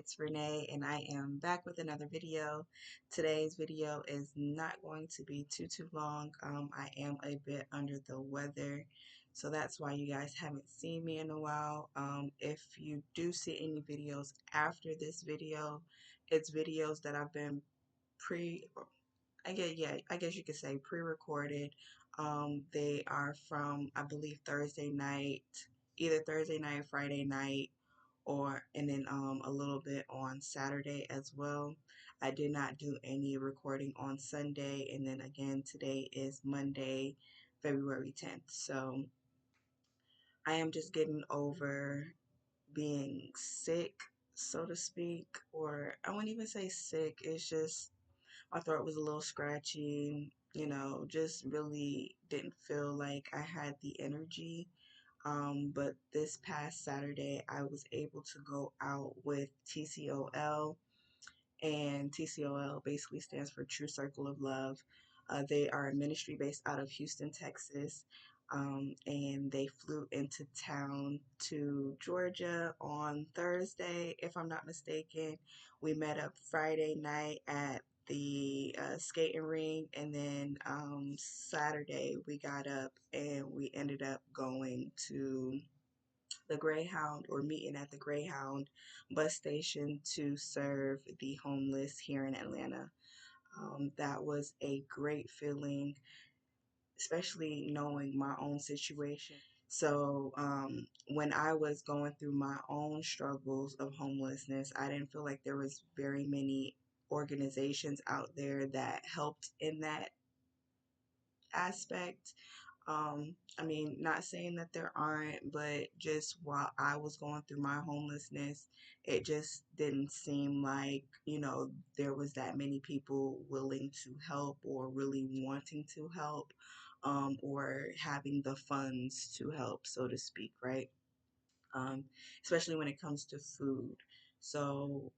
it's Renee and I am back with another video. Today's video is not going to be too long. I am a bit under the weather, so that's why you guys haven't seen me in a while. If you do see any videos after this video, it's videos that I've been pre I guess you could say pre-recorded. They are from, I believe, Thursday night, either Thursday night, Friday night, or and then a little bit on Saturday as well. I did not do any recording on Sunday, and then again today is Monday, February 10th. So I am just getting over being sick, so to speak, or I wouldn't even say sick. It's just my throat was a little scratchy, just really didn't feel like I had the energy. But this past Saturday, I was able to go out with TCOL, and TCOL basically stands for True Circle of Love. They are a ministry based out of Houston, Texas, and they flew into town to Georgia on Thursday, if I'm not mistaken. We met up Friday night at the skating rink, and then Saturday we got up and we ended up going to the Greyhound, or meeting at the Greyhound bus station to serve the homeless here in Atlanta. That was a great feeling, especially knowing my own situation. So, when I was going through my own struggles of homelessness, I didn't feel like there was very many organizations out there that helped in that aspect. I mean, not saying that there aren't, but just while I was going through my homelessness, it just didn't seem like, there was that many people willing to help or really wanting to help, or having the funds to help, so to speak, right? Um, Especially when it comes to food. So,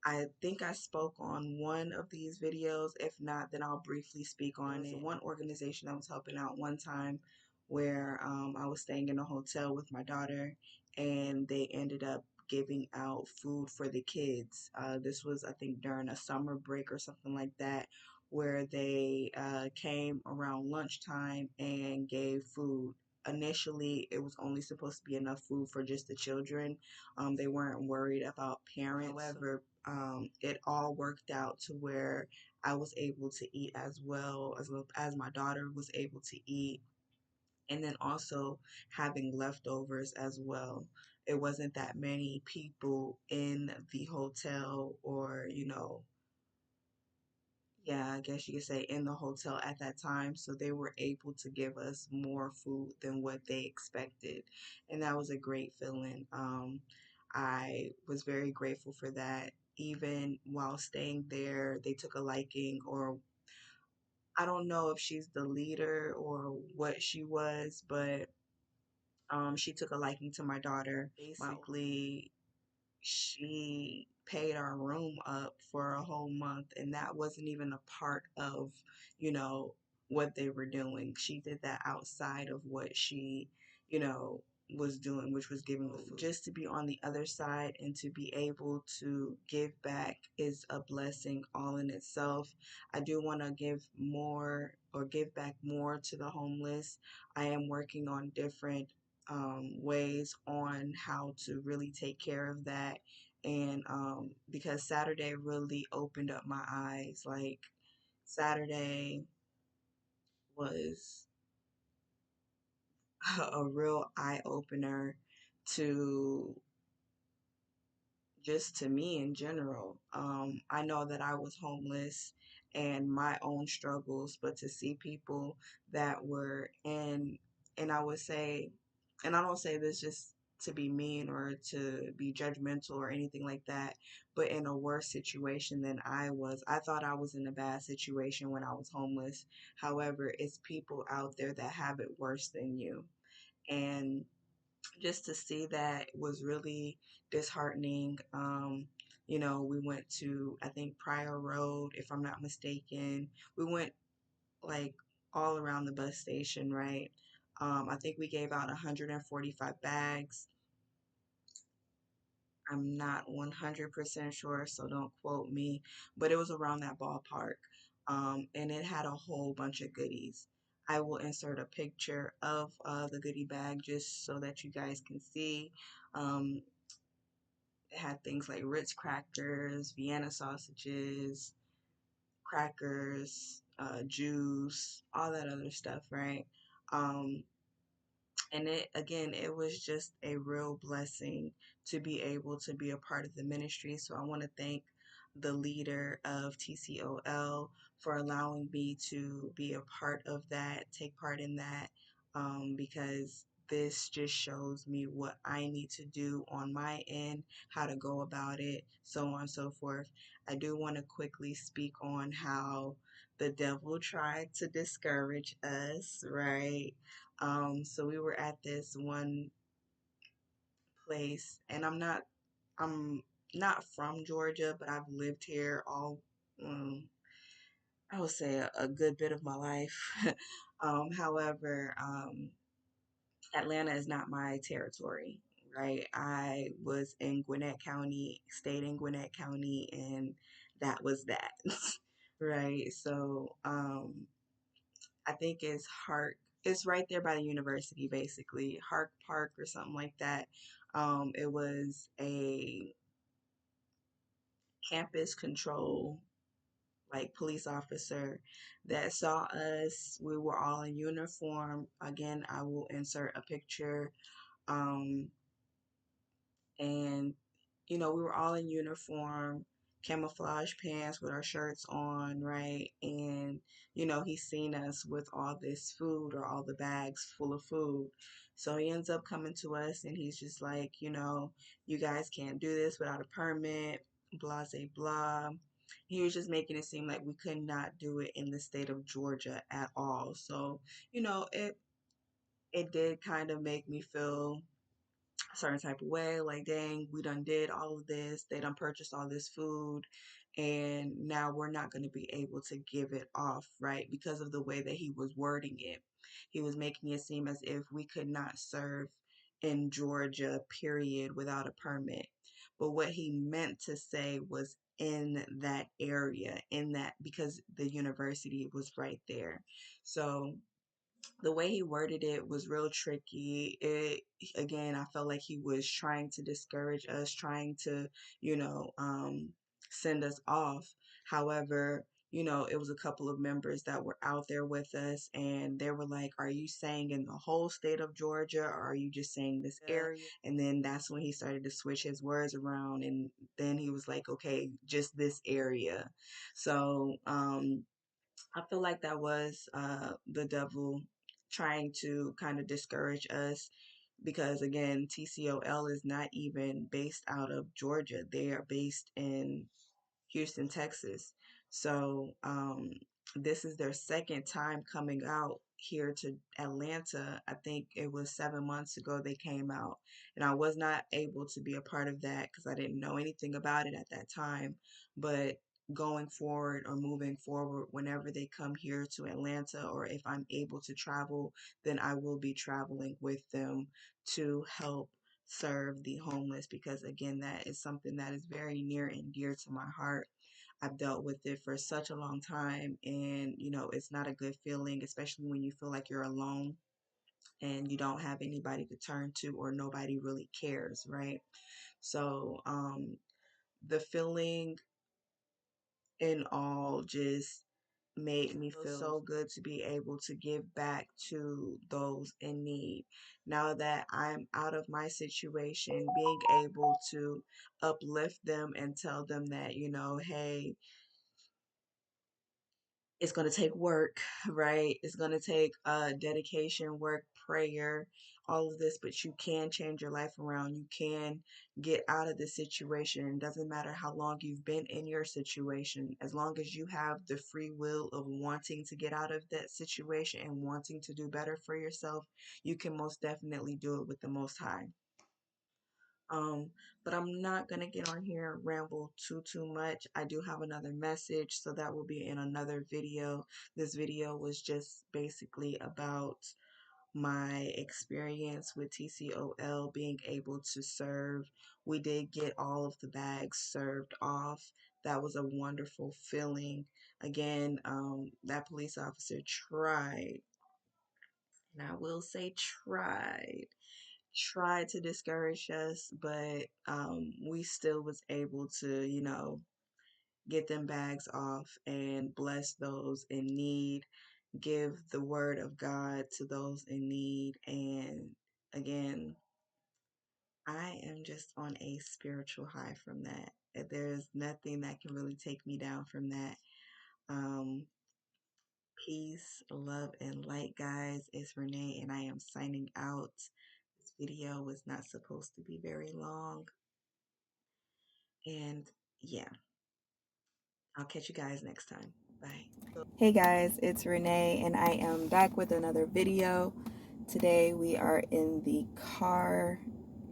I think I spoke on one of these videos. If not, then I'll briefly speak on it. One organization I was helping out one time where I was staying in a hotel with my daughter, and they ended up giving out food for the kids. This was, I think, during a summer break or something like that, where they came around lunchtime and gave food. Initially, it was only supposed to be enough food for just the children. They weren't worried about parents. However, it all worked out to where I was able to eat as my daughter was able to eat, and then also having leftovers as well. It wasn't that many people in the hotel, or yeah, I guess you could say in the hotel at that time. So they were able to give us more food than what they expected. And that was a great feeling. I was very grateful for that. Even while staying there, they took a liking, or I don't know if she's the leader or what she was, but she took a liking to my daughter. Basically, she paid our room up for a whole month, and that wasn't even a part of, you know, what they were doing. She did that outside of what she, you know, was doing, which was giving the food. Just to be on the other side and to be able to give back is a blessing all in itself. I do want to give more, or give back more to the homeless. I am working on different ways on how to really take care of that. And because Saturday really opened up my eyes. Like, Saturday was a real eye opener to just to me in general. I know that I was homeless and my own struggles, but to see people that were in, and I would say, and I don't say this just to be mean or to be judgmental or anything like that, but in a worse situation than I was. I thought I was in a bad situation when I was homeless. However, it's people out there that have it worse than you. And just to see that was really disheartening. We went to, I think, Pryor Road, if I'm not mistaken. We went like all around the bus station, right? I think we gave out 145 bags. I'm not 100% sure, so don't quote me, but it was around that ballpark. And it had a whole bunch of goodies. I will insert a picture of the goodie bag just so that you guys can see. Um, it had things like Ritz crackers, Vienna sausages, crackers, juice, all that other stuff, right? Um, and it again, it was just a real blessing to be able to be a part of the ministry. So I want to thank the leader of TCOL for allowing me to be a part of that, take part in that, because this just shows me what I need to do on my end, how to go about it, so on and so forth. I do want to quickly speak on how the devil tried to discourage us, right? So we were at this one place, and I'm not from Georgia, but I've lived here um, I would say a good bit of my life. However, Atlanta is not my territory, right? I was in Gwinnett County, stayed in Gwinnett County, and that was that, right? So, I think it's Hart. It's right there by the university, basically, Hart Park or something like that. It was a campus control, like police officer that saw us. We were all in uniform. Again, I will insert a picture. Um, and we were all in uniform, camouflage pants with our shirts on, right? And he's seen us with all this food or all the bags full of food. So he ends up coming to us and he's just like, you guys can't do this without a permit, blah, blah, blah. He was just making it seem like we could not do it in the state of Georgia at all. So, it did kind of make me feel a certain type of way, like dang, we done did all of this, they done purchased all this food, and now we're not going to be able to give it off, right? Because of the way that he was wording it, he was making it seem as if we could not serve in Georgia, period, without a permit. But what he meant to say was in that area, in that, because the university was right there. So the way he worded it was real tricky. It again, I felt like he was trying to discourage us, trying to, you know, um, send us off. However, it was a couple of members that were out there with us, and they were like, "Are you saying in the whole state of Georgia, or are you just saying this area?" And then that's when he started to switch his words around, and then he was like, "Okay, just this area." So, I feel like that was the devil trying to kind of discourage us because, again, TCOL is not even based out of Georgia. They are based in Houston, Texas. So this is their second time coming out here to Atlanta. I think it was 7 months ago they came out, and I was not able to be a part of that because I didn't know anything about it at that time. But going forward or moving forward, whenever they come here to Atlanta, or if I'm able to travel, then I will be traveling with them to help serve the homeless because again that is something that is very near and dear to my heart. I've dealt with it for such a long time, and it's not a good feeling, especially when you feel like you're alone and you don't have anybody to turn to or nobody really cares, right? So the feeling in all just made me feel so good to be able to give back to those in need. Now that I'm out of my situation, being able to uplift them and tell them that, hey, it's going to take work, right? It's going to take dedication, work, prayer, all of this, but you can change your life around. You can get out of this situation. It doesn't matter how long you've been in your situation, as long as you have the free will of wanting to get out of that situation and wanting to do better for yourself, you can most definitely do it with the Most High. Um, but I'm not gonna get on here and ramble too much. I do have another message, so that will be in another video. This video was just basically about my experience with TCOL, being able to serve. We did get all of the bags served off. That was a wonderful feeling. Again, that police officer tried, and I will say tried to discourage us, but we still was able to, get them bags off and bless those in need, give the word of God to those in need. And again, I am just on a spiritual high from that. There's nothing that can really take me down from that. Um, Peace, love, and light, guys. It's Renee, and I am signing out. This video was not supposed to be very long. And yeah, I'll catch you guys next time. Bye. Hey guys, it's Renee and I am back with another video. Today we are in the car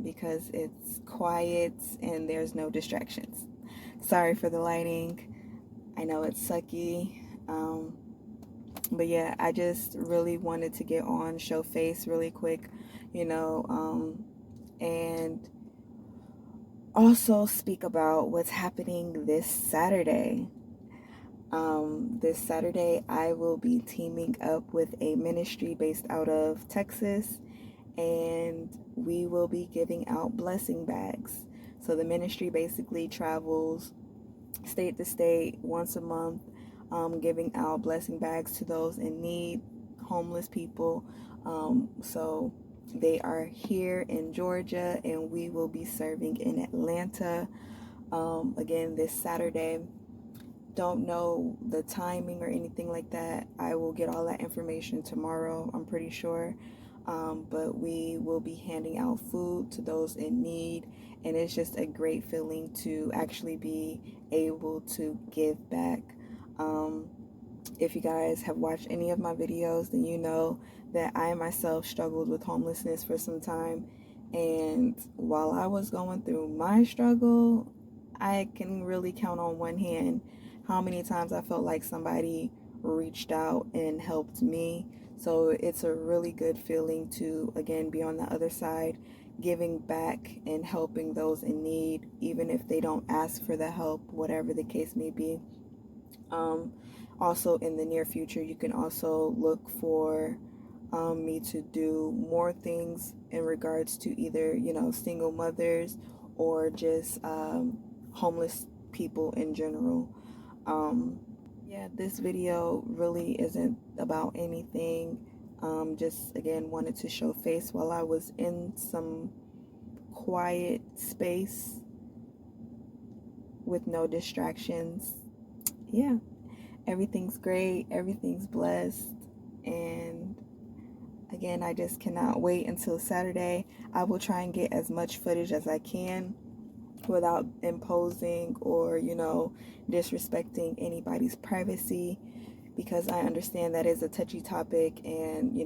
because it's quiet and there's no distractions. Sorry for the lighting. I know it's sucky. But yeah, I just really wanted to get on, show face really quick, and also speak about what's happening this Saturday. This Saturday, I will be teaming up with a ministry based out of Texas, and we will be giving out blessing bags. So the ministry basically travels state to state once a month, giving out blessing bags to those in need, homeless people. So they are here in Georgia, and we will be serving in Atlanta again this Saturday. Don't know the timing or anything like that. I will get all that information tomorrow, I'm pretty sure. But we will be handing out food to those in need, and it's just a great feeling to actually be able to give back. If you guys have watched any of my videos, then you know that I myself struggled with homelessness for some time. And while I was going through my struggle, I can really count on one hand how many times I felt like somebody reached out and helped me. So it's a really good feeling to, again, be on the other side, giving back and helping those in need, even if they don't ask for the help, whatever the case may be. Also, in the near future, you can also look for me to do more things in regards to either, single mothers or just homeless people in general. Yeah, this video really isn't about anything. Just again, wanted to show face while I was in some quiet space with no distractions. Yeah, everything's great, everything's blessed, and again, I just cannot wait until Saturday. I will try and get as much footage as I can without imposing or, disrespecting anybody's privacy, because I understand that is a touchy topic and,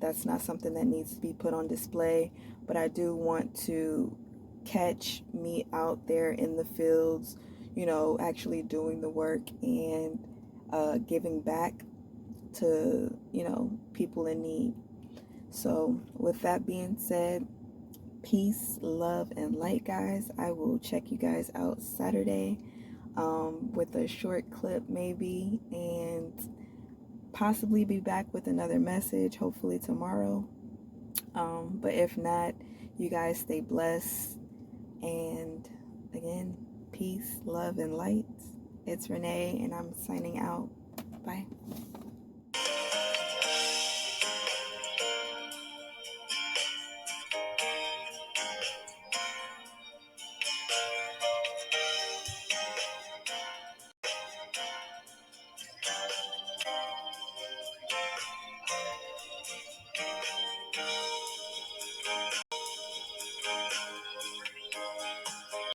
that's not something that needs to be put on display. But I do want to catch me out there in the fields, actually doing the work and giving back to, people in need. So, with that being said, peace, love, and light, guys. I will check you guys out Saturday with a short clip, maybe, and possibly be back with another message, hopefully tomorrow. But if not, you guys stay blessed. And again, peace, love, and light. It's Renee, and I'm signing out. Bye.